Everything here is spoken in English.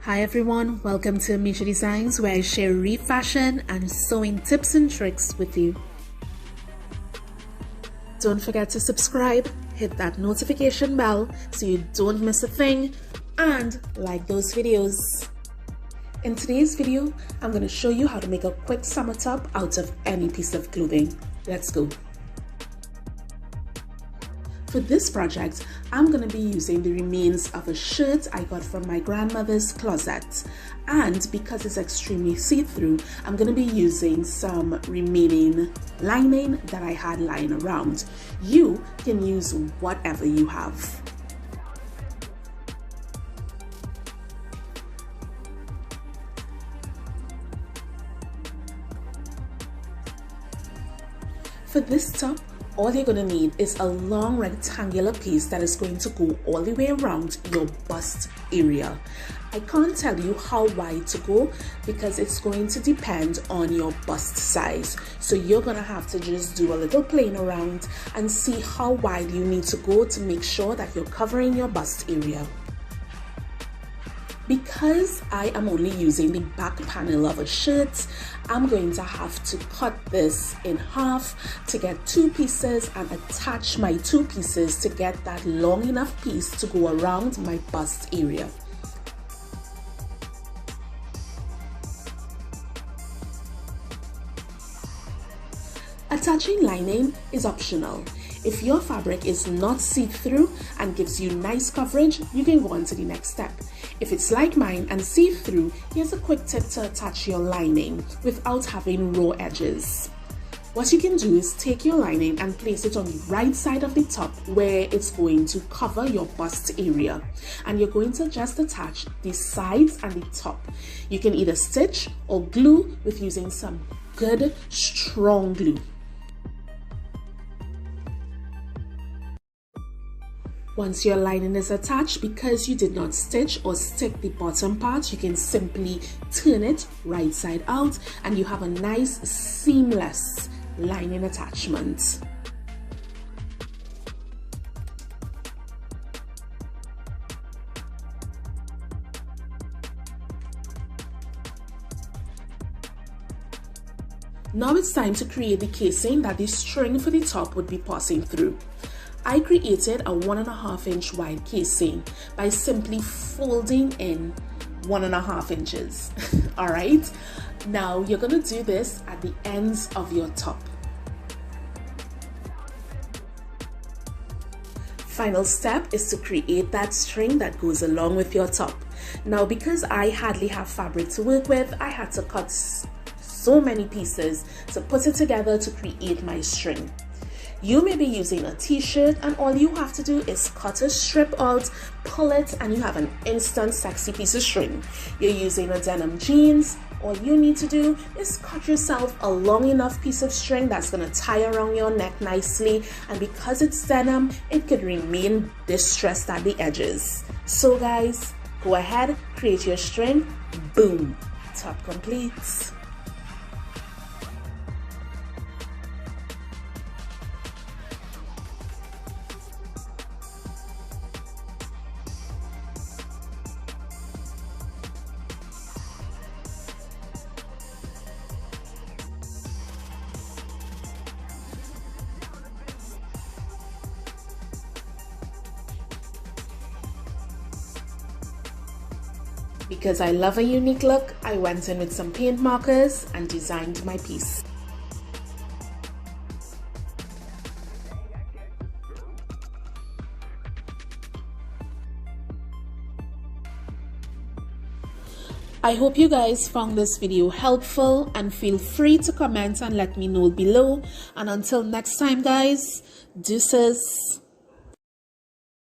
Hi everyone, welcome to Major Designs, where I share refashion and sewing tips and tricks with you. Don't forget to subscribe, hit that notification bell so you don't miss a thing, and like those videos. In today's video, I'm going to show you how to make a quick summer top out of any piece of clothing. Let's go. For this project, I'm going to be using the remains of a shirt I got from my grandmother's closet, and because it's extremely see-through, I'm going to be using some remaining lining that I had lying around. You can use whatever you have. For this top, all you're going to need is a long rectangular piece that is going to go all the way around your bust area. I can't tell you how wide to go because it's going to depend on your bust size. So you're going to have to just do a little playing around and see how wide you need to go to make sure that you're covering your bust area. Because I am only using the back panel of a shirt, I'm going to have to cut this in half to get two pieces and attach my two pieces to get that long enough piece to go around my bust area. Attaching lining is optional. If your fabric is not see-through and gives you nice coverage, you can go on to the next step. If it's like mine and see-through, here's a quick tip to attach your lining without having raw edges. What you can do is take your lining and place it on the right side of the top where it's going to cover your bust area. And you're going to just attach the sides and the top. You can either stitch or glue with using some good strong glue. Once your lining is attached, because you did not stitch or stick the bottom part, you can simply turn it right side out and you have a nice seamless lining attachment. Now it's time to create the casing that the string for the top would be passing through. I created a 1.5 inch wide casing by simply folding in 1.5 inches. All right, now you're going to do this at the ends of your top. Final step is to create that string that goes along with your top. Now, because I hardly have fabric to work with, I had to cut so many pieces to put it together to create my string. You may be using a t-shirt and all you have to do is cut a strip out, pull it, and you have an instant sexy piece of string. You're using a denim jeans, all you need to do is cut yourself a long enough piece of string that's going to tie around your neck nicely, and because it's denim, it could remain distressed at the edges. So guys, go ahead, create your string, boom, top complete. Because I love a unique look, I went in with some paint markers and designed my piece. I hope you guys found this video helpful, and feel free to comment and let me know below. And until next time guys, deuces.